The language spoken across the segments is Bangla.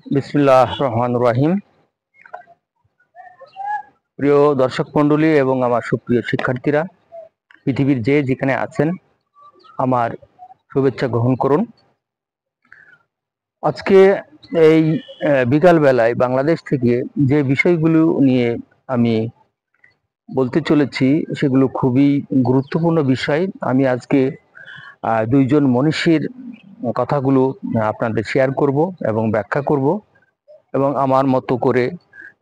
বিসমিল্লাহ রহমান রহিম। প্রিয় দর্শক মণ্ডলী এবং আমার সুপ্রিয় শিক্ষার্থীরা, পৃথিবীর যে যেখানে আছেন, আমার শুভেচ্ছা গ্রহণ করুন। আজকে এই বিকালবেলায় বাংলাদেশ থেকে যে বিষয়গুলো নিয়ে আমি বলতে চলেছি সেগুলো খুবই গুরুত্বপূর্ণ বিষয়। আমি আজকে দুইজন মনীষীর কথাগুলো আপনাদের শেয়ার করব এবং ব্যাখ্যা করব, এবং আমার মতো করে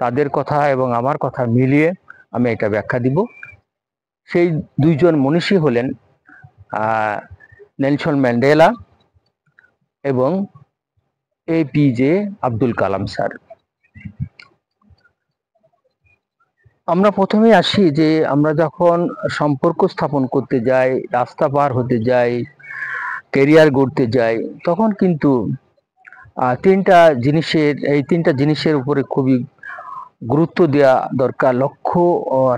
তাদের কথা এবং আমার কথা মিলিয়ে আমি এটা ব্যাখ্যা দিব। সেই দুইজন মনীষী হলেন নেলসন ম্যান্ডেলা এবং APJ আব্দুল কালাম স্যার। আমরা প্রথমে আসি যে আমরা যখন সম্পর্ক স্থাপন করতে যাই, রাস্তা পার হতে যাই, ক্যারিয়ার গড়তে যাই, তখন কিন্তু এই তিনটা জিনিসের উপরে খুবই গুরুত্ব দেওয়া দরকার, লক্ষ্য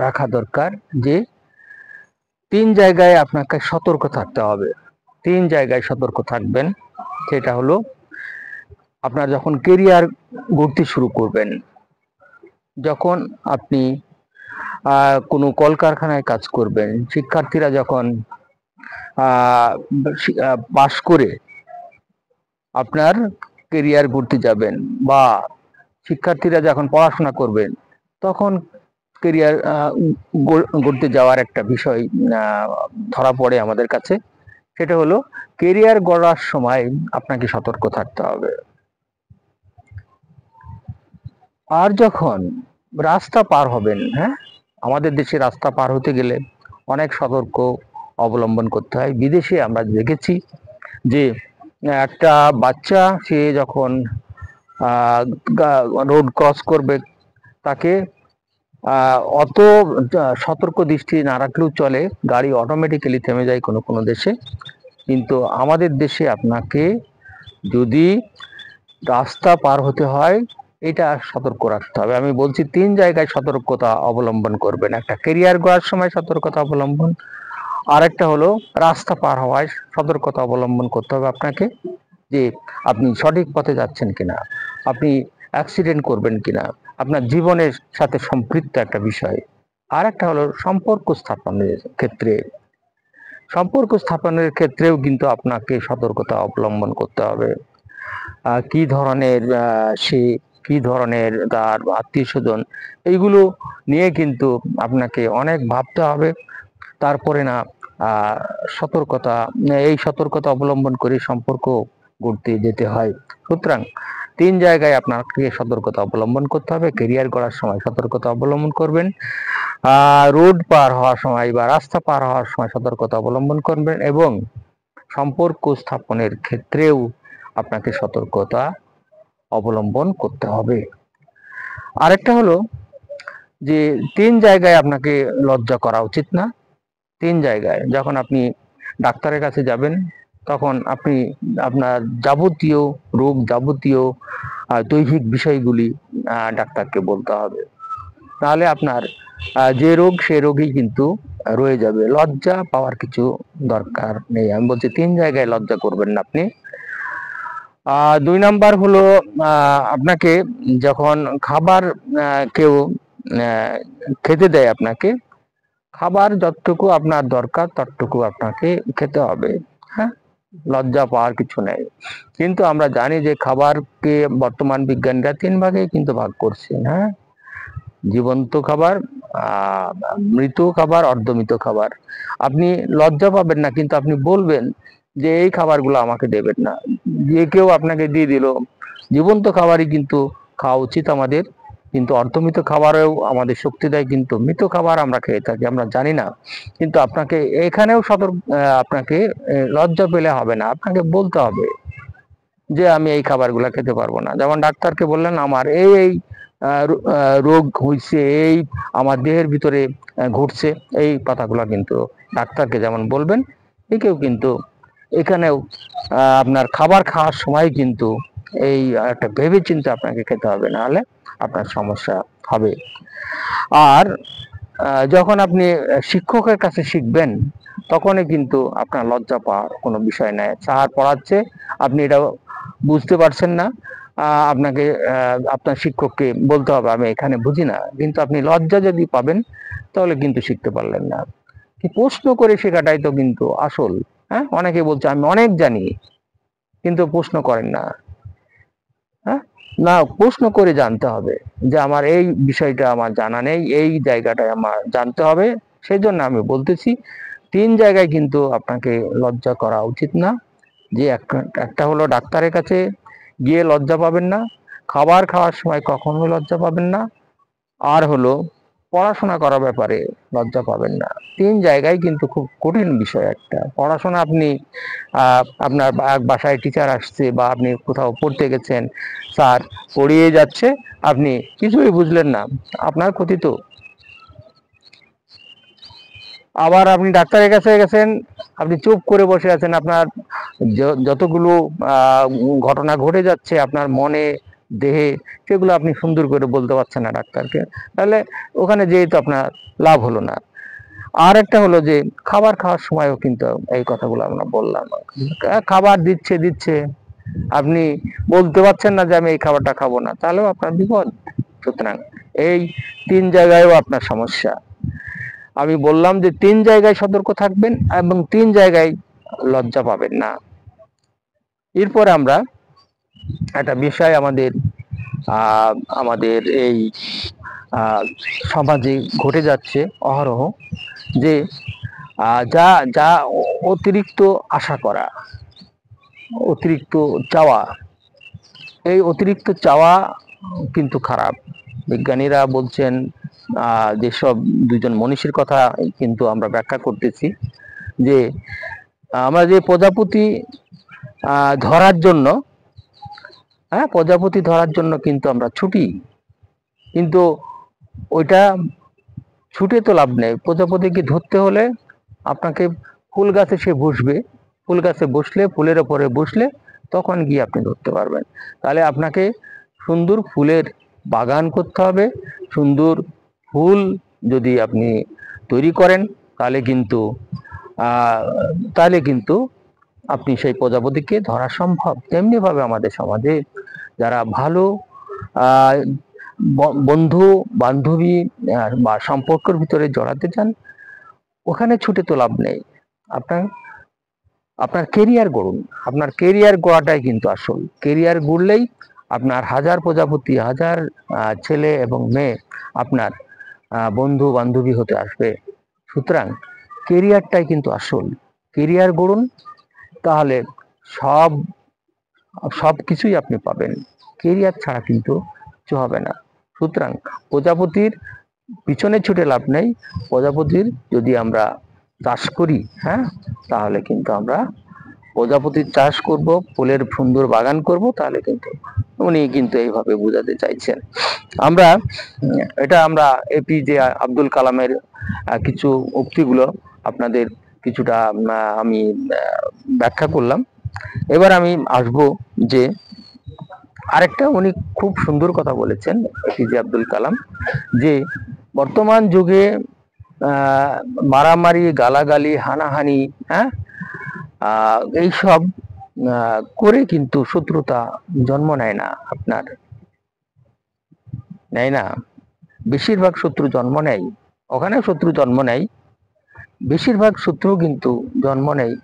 রাখা দরকার যে তিন জায়গায় আপনাকে সতর্ক থাকতে হবে। তিন জায়গায় সতর্ক থাকবেন। সেটা হলো, আপনার যখন কেরিয়ার গড়তে শুরু করবেন, যখন আপনি কোনো কলকারখানায় কাজ করবেন, শিক্ষার্থীরা যখন পাশ করে আপনার কেরিয়ার গড়তে যাবেন, বা শিক্ষার্থীরা যখন পড়াশোনা করবেন, তখন কেরিয়ার গড়তে যাওয়ার একটা বিষয় ধরা পড়ে আমাদের কাছে। সেটা হলো, কেরিয়ার গড়ার সময় আপনাকে সতর্ক থাকতে হবে। আর যখন রাস্তা পার হবেন, হ্যাঁ, আমাদের দেশে রাস্তা পার হতে গেলে অনেক সতর্ক অবলম্বন করতে হয়। বিদেশে আমরা দেখেছি যে একটা বাচ্চা, সে যখন রোড ক্রস করবে, তাকে অত সতর্ক দৃষ্টি না রাখলেও চলে, গাড়ি অটোমেটিক্যালি থেমে যায় কোনো কোনো দেশে। কিন্তু আমাদের দেশে আপনাকে যদি রাস্তা পার হতে হয়, এটা সতর্ক রাখতে হবে। আমি বলছি, তিন জায়গায় সতর্কতা অবলম্বন করবেন। একটা কেরিয়ার গড়ার সময় সতর্কতা অবলম্বন, আর একটা হলো রাস্তা পার হওয়ায় সতর্কতা অবলম্বন করতে হবে আপনাকে, যে আপনি সঠিক পথে যাচ্ছেন কিনা, আপনি অ্যাক্সিডেন্ট করবেন কিনা, আপনার জীবনের সাথে সম্পৃক্ত একটা বিষয়। আর একটা হলো সম্পর্ক স্থাপনের ক্ষেত্রেও কিন্তু আপনাকে সতর্কতা অবলম্বন করতে হবে। কি ধরনের সে, কি ধরনের তার আত্মীয় স্বজন, এইগুলো নিয়ে কিন্তু আপনাকে অনেক ভাবতে হবে। তারপরে না এই সতর্কতা অবলম্বন করে সম্পর্ক গড়তে যেতে হয়। সুতরাং তিন জায়গায় আপনাকে সতর্কতা অবলম্বন করতে হবে। কেরিয়ার গড়ার সময় সতর্কতা অবলম্বন করবেন, রোড পার হওয়ার সময় বা রাস্তা পার হওয়ার সময় সতর্কতা অবলম্বন করবেন, এবং সম্পর্ক স্থাপনের ক্ষেত্রেও আপনাকে সতর্কতা অবলম্বন করতে হবে। আরেকটা হলো যে তিন জায়গায় আপনাকে লজ্জা করা উচিত না। তিন জায়গায় যখন আপনি ডাক্তারের কাছে যাবেন, তখন আপনি আপনার যাবতীয় রোগ, যাবতীয় দৈহিক বিষয়গুলি ডাক্তারকে বলতে হবে। তাহলে আপনার যে রোগ, সে রোগই কিন্তু রয়ে যাবে। লজ্জা পাওয়ার কিছু দরকার নেই। আমি বলছি, তিন জায়গায় লজ্জা করবেন না আপনি। দুই নাম্বার হলো, আপনাকে যখন খাবার কেউ খেতে দেয়, আপনাকে খাবার যতটুকু আপনার দরকার ততটুকু আপনাকে খেতে হবে। হ্যাঁ, লজ্জা পাওয়ার কিছু নেই। কিন্তু আমরা জানি যে খাবারকে বর্তমান বিজ্ঞানীরা তিন ভাগে কিন্তু ভাগ করছেন। হ্যাঁ, জীবন্ত খাবার, মৃত খাবার, অর্ধমৃত খাবার। আপনি লজ্জা পাবেন না, কিন্তু আপনি বলবেন যে এই খাবারগুলো আমাকে দেবেন না। যে কেউ আপনাকে দিয়ে দিল, জীবন্ত খাবারই কিন্তু খাওয়া উচিত আমাদের। কিন্তু অর্ধমৃত খাবারেও আমাদের শক্তি দেয়, কিন্তু মৃত খাবার আমরা খেয়ে থাকি, আমরা জানি না। কিন্তু আপনাকে এখানেও আপনাকে লজ্জা পেলে হবে না, আপনাকে বলতে হবে যে আমি এই খাবারগুলো খেতে পারবো না। যেমন ডাক্তারকে বললেন, আমার এই রোগ হয়েছে, এই আমার দেহের ভিতরে ঘটছে, এই কথাগুলো কিন্তু ডাক্তারকে যেমন বলবেন, একেও কিন্তু এখানেও আপনার খাবার খাওয়ার সময় কিন্তু এই একটা ভেবে চিন্তে আপনাকে খেতে হবে, নাহলে আপনার সমস্যা হবে। আর যখন আপনি শিক্ষকের কাছে শিখবেন, তখনই কিন্তু আপনার লজ্জা পাওয়ার কোনো বিষয় নাই। স্যার পড়াচ্ছে, আপনি এটা বুঝতে পারছেন না, আপনাকে আপনার শিক্ষককে বলতে হবে আমি এখানে বুঝি না, কিন্তু আপনি লজ্জা যদি পাবেন তাহলে কিন্তু শিখতে পারলেন না। কি প্রশ্ন করে শেখাটাই তো কিন্তু আসল। হ্যাঁ, অনেকে বলছে আমি অনেক জানি, কিন্তু প্রশ্ন করেন না। হ্যাঁ, না, প্রশ্ন করে জানতে হবে যে আমার এই বিষয়টা আমার জানা নেই, এই জায়গাটায় আমার জানতে হবে। সেই জন্য আমি বলতেছি 3 জায়গায় কিন্তু আপনাকে লজ্জা করা উচিত না। যে একটা হলো ডাক্তারের কাছে গিয়ে লজ্জা পাবেন না, খাবার খাওয়ার সময় কখনোই লজ্জা পাবেন না, আর হলো পড়াশোনা করার ব্যাপারে লজ্জা পাবেন না। 3 জায়গায় কিন্তু খুব কঠিন বিষয় একটা। পড়াশোনা আপনি আপনার বাসায় টিচার আসছে বা আপনি কোথাও পড়তে গেছেন, স্যার পড়িয়ে যাচ্ছে, আপনি কিছুই বুঝলেন না, আপনার ক্ষতি তো। আবার আপনি ডাক্তারের কাছে গেছেন, আপনি চুপ করে বসে আছেন, আপনার যতগুলো ঘটনা ঘটে যাচ্ছে আপনার মনে দেহে, সেগুলো আপনি সুন্দর করে বলতে পারছেন না ডাক্তারকে, তাহলে ওখানে যেয়ে তো আপনার লাভ হলো না। আর একটা হলো যে খাবার খাওয়ার সময়ও কিন্তু এই কথাগুলো আমরা বললাম, খাবার দিচ্ছে দিচ্ছে, আপনি বলতে পারছেন না যে আমি এই খাবারটা খাবো না, তাহলেও আপনার বিপদ। সুতরাং এই 3 জায়গায়ও আপনার সমস্যা। আমি বললাম যে 3 জায়গায় সতর্ক থাকবেন এবং 3 জায়গায় লজ্জা পাবেন না। এরপর আমরা একটা বিষয় আমাদের এই সমাজে ঘটে যাচ্ছে অহরহ, যে যা যা অতিরিক্ত আশা করা, অতিরিক্ত চাওয়া, এই অতিরিক্ত চাওয়া কিন্তু খারাপ। বিজ্ঞানীরা বলছেন, যেসব দুজন মনীষীর কথা কিন্তু আমরা ব্যাখ্যা করতেছি, যে আমরা যে প্রজাপতি ধরার জন্য, হ্যাঁ, প্রজাপতি ধরার জন্য কিন্তু আমরা ছুটি, কিন্তু ওইটা ছুটে তো লাভ নেই। প্রজাপতিকে ধরতে হলে আপনাকে ফুল গাছে সে বসবে, ফুল গাছে বসলে, ফুলের ওপরে বসলে তখন গিয়ে আপনি ধরতে পারবেন। তাহলে আপনাকে সুন্দর ফুলের বাগান করতে হবে। সুন্দর ফুল যদি আপনি তৈরি করেন তাহলে কিন্তু আপনি সেই প্রজাপতিকে ধরা সম্ভব। তেমনি ভাবে আমাদের সমাজে যারা ভালো বন্ধু বান্ধবী বা সম্পর্কের ভিতরে জড়াতে চান, ওখানে ছুটে তো লাভ নেই। আপনার আপনার কেরিয়ার গড়ুন। আপনার কেরিয়ার গড়াটাই কিন্তু আসল। কেরিয়ার গড়লেই আপনার হাজার প্রজাপতি, হাজার ছেলে এবং মেয়ে আপনার বন্ধু বান্ধবী হতে আসবে। সুতরাং কেরিয়ারটাই কিন্তু আসল। কেরিয়ার গড়ুন, তাহলে সব সব কিছুই আপনি পাবেন। কেরিয়ার ছাড়া কিন্তু কিছু হবে না। সুতরাং প্রজাপতির পিছনে ছুটে লাভ নেই। প্রজাপতির যদি আমরা চাষ করি, হ্যাঁ, তাহলে কিন্তু আমরা প্রজাপতির চাষ করব, ফুলের সুন্দর বাগান করব, তাহলে কিন্তু উনি কিন্তু এইভাবে বোঝাতে চাইছেন। আমরা এপিজে আব্দুল কালামের কিছু উক্তিগুলো আপনাদের কিছুটা আমি ব্যাখ্যা করলাম। এবার আমি আসব যে আরেকটা উনি খুব সুন্দর কথা বলেছেন এপিজে আব্দুল কালাম, যে বর্তমান যুগে মারামারি, গালাগালি, হানাহানি, হ্যাঁ, এইসব করে কিন্তু শত্রুতা জন্ম নেয় না। আপনার নেয় না, বেশিরভাগ শত্রু জন্ম নেয়, ওখানে শত্রু জন্ম নেয়, বেশিরভাগ শত্রু কিন্তু জন্ম নেয়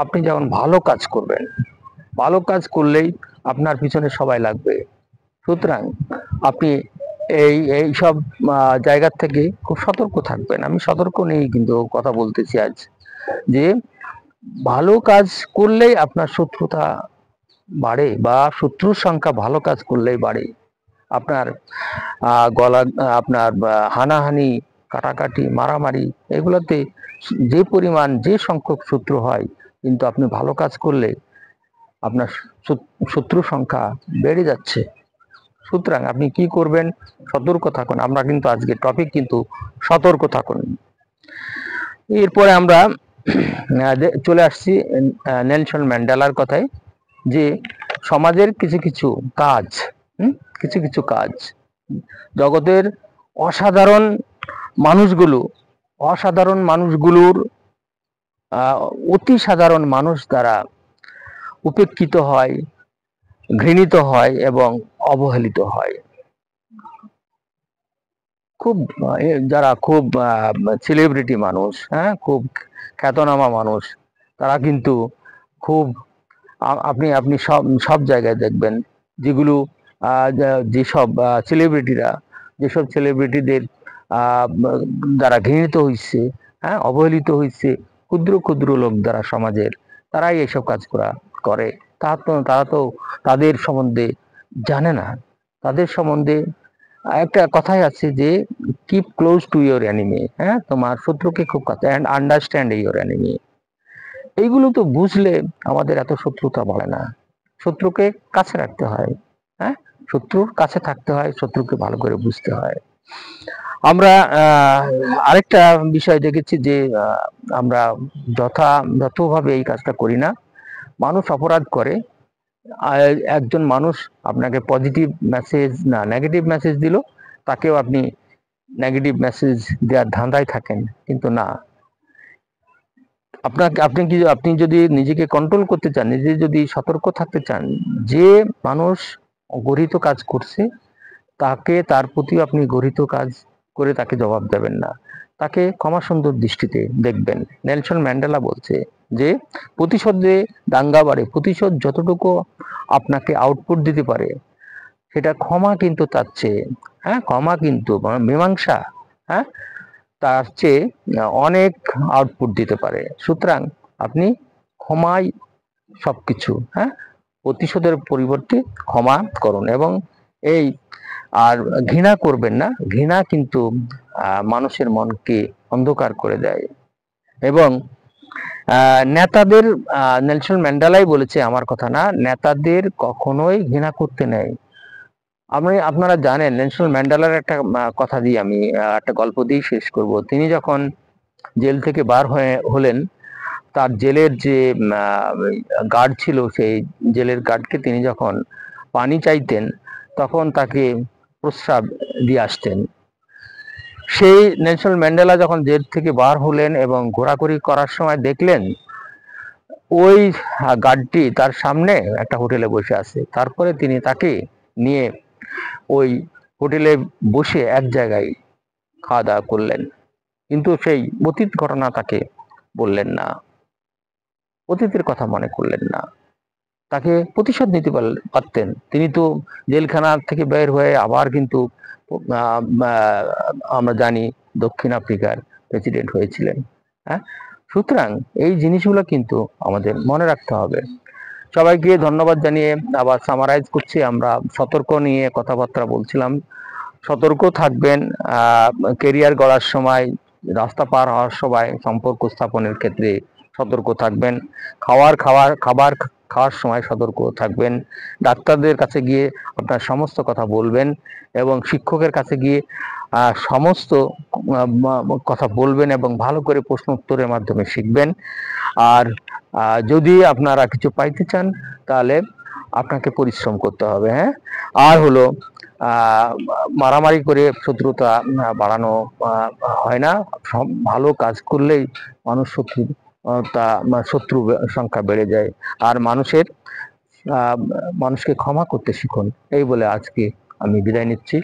আপনি যেমন ভালো কাজ করবেন। ভালো কাজ করলেই আপনার পিছনে সবাই লাগবে। সুতরাং আপনি এই সব জায়গা থেকে খুব সতর্ক থাকবেন। আমি সতর্ক নিয়েই কিন্তু কথা বলতেছি আজ, যে ভালো কাজ করলেই আপনার শত্রুতা বাড়ে, বা শত্রুর সংখ্যা ভালো কাজ করলেই বাড়ে। আপনার আপনার হানাহানি, কাটাকাটি, মারামারি, এগুলোতে যে পরিমাণ, যে সংখ্যক শত্রু হয়, কিন্তু আপনি ভালো কাজ করলে আপনার শত্রু সংখ্যা বেড়ে যাচ্ছে। সুতরাং আপনি কি করবেন? সতর্ক থাকুন। আমরা কিন্তু আজকে টপিক কিন্তু সতর্ক থাকুন। এরপরে আমরা চলে আসছি নেলসন ম্যান্ডেলার কথায়, যে সমাজের কিছু কিছু কাজ, কিছু কিছু কাজ জগতের অসাধারণ মানুষগুলোর অতি সাধারণ মানুষ দ্বারা উপেক্ষিত হয়, ঘৃণিত হয় এবং অবহেলিত হয়। খুব যারা খুব সেলিব্রিটি মানুষ, হ্যাঁ, খুব খ্যাতনামা মানুষ, তারা কিন্তু খুব আপনি আপনি সব সব জায়গায় দেখবেন যেগুলো যেসব সেলিব্রিটিরা, যেসব সেলিব্রিটিদের দ্বারা ঘৃণিত হয়েছে, হ্যাঁ, অবহেলিত হয়েছে, ক্ষুদ্র ক্ষুদ্র লোক দ্বারা সমাজের, তারাই এইসব কাজ করে। তারা তো তাদের সম্বন্ধে জানে না। তাদের সম্বন্ধে একটা কথাই আছে যে keep close to your enemy, হ্যাঁ, তোমার শত্রুকে খুব কাছে, অ্যান্ড আন্ডারস্ট্যান্ড ইয়োর এনিমি। এইগুলো তো বুঝলে আমাদের এত শত্রুতা বাড়ে না। শত্রুকে কাছে রাখতে হয়, হ্যাঁ, শত্রুর কাছে থাকতে হয়, শত্রুকে ভালো করে বুঝতে হয়। আমরা আরেকটা বিষয় দেখেছি যে আমরা যথাযথভাবে এই কাজটা করি না। মানুষ অপরাধ করে, একজন মানুষ আপনাকে পজিটিভ মেসেজ না নেগেটিভ মেসেজ দিল, তাকেও আপনি নেগেটিভ মেসেজ দেওয়ার ধান্দায় থাকেন, কিন্তু না। আপনি যদি নিজেকে কন্ট্রোল করতে চান, নিজে যদি সতর্ক থাকতে চান, যে মানুষ গর্হিত কাজ করছে তার প্রতি আপনি গর্হিত কাজ করে তাকে জবাব দেবেন না, তাকে ক্ষমা সুন্দর দৃষ্টিতে দেখবেন। নেলসন ম্যান্ডেলা বলছে যে প্রতিশোধে দাঙ্গা বাড়ে, প্রতিশোধ যতটুকু আপনাকে আউটপুট দিতে পারে সেটা ক্ষমা কিন্তু তার চেয়ে, হ্যাঁ, ক্ষমা কিন্তু মীমাংসা, হ্যাঁ, তার চেয়ে অনেক আউটপুট দিতে পারে। সুতরাং আপনি ক্ষমাই সবকিছু, হ্যাঁ, প্রতিশোধের পরিবর্তে ক্ষমা করুন। এবং এই আর ঘৃণা করবেন না। ঘৃণা কিন্তু মানুষের মনকে অন্ধকার করে দেয়। এবং নেতাদের, নেলসন ম্যান্ডেলাই বলেছে, আমার কথা না, নেতাদের কখনোই ঘৃণা করতে নেই। আপনারা জানেন নেলসন ম্যান্ডেলার একটা কথা দিয়ে আমি একটা গল্প দিয়ে শেষ করব। তিনি যখন জেল থেকে বার হলেন, তার জেলের যে গার্ড ছিল, সেই জেলের গার্ডকে তিনি যখন পানি চাইতেন, তখন তাকে প্রস্রাব দিয়ে আসতেন। সেই নেলসন ম্যান্ডেলা যখন জেল থেকে বার হলেন এবং ঘোরাঘুরি করার সময় দেখলেন ওই গার্ডটি তার সামনে একটা হোটেলে বসে আছে। তারপরে তিনি তাকে নিয়ে ওই হোটেলে বসে এক জায়গায় খাওয়া দাওয়া করলেন, কিন্তু সেই অতীত ঘটনা তাকে বললেন না, অতীতের কথা মনে করলেন না। তাকে প্রতিশোধ নিতে পারতেন। তিনি তো জেলখানা থেকে বের হয়ে আবার কিন্তু আমরা জানি দক্ষিণ আফ্রিকার প্রেসিডেন্ট হয়েছিলেন, হ্যাঁ। সুতরাং এই জিনিসগুলো কিন্তু আমাদের মনে রাখতে হবে। সবাইকে ধন্যবাদ জানিয়ে আবার সামারাইজ করছি। আমরা সতর্ক নিয়ে কথাবার্তা বলছিলাম। সতর্ক থাকবেন কেরিয়ার গড়ার সময়, রাস্তা পার হওয়ার সময়, সম্পর্ক স্থাপনের ক্ষেত্রে সতর্ক থাকবেন। খাবার খাওয়ার সময় সতর্ক থাকবেন। ডাক্তারদের কাছে গিয়ে আপনার সমস্ত কথা বলবেন এবং শিক্ষকের কাছে গিয়ে সমস্ত কথা বলবেন এবং ভালো করে প্রশ্ন উত্তরের মাধ্যমে শিখবেন। আর যদি আপনারা কিছু পাইতে চান তাহলে আপনাকে পরিশ্রম করতে হবে, হ্যাঁ। আর হলো মারামারি করে শত্রুতা বাড়ানো হয় না। ভালো কাজ করলেই মানুষ শত্রু সংখ্যা বেড়ে যায়। আর মানুষকে ক্ষমা করতে শিখুন। এই বলে আজকে আমি বিদায় নিচ্ছি।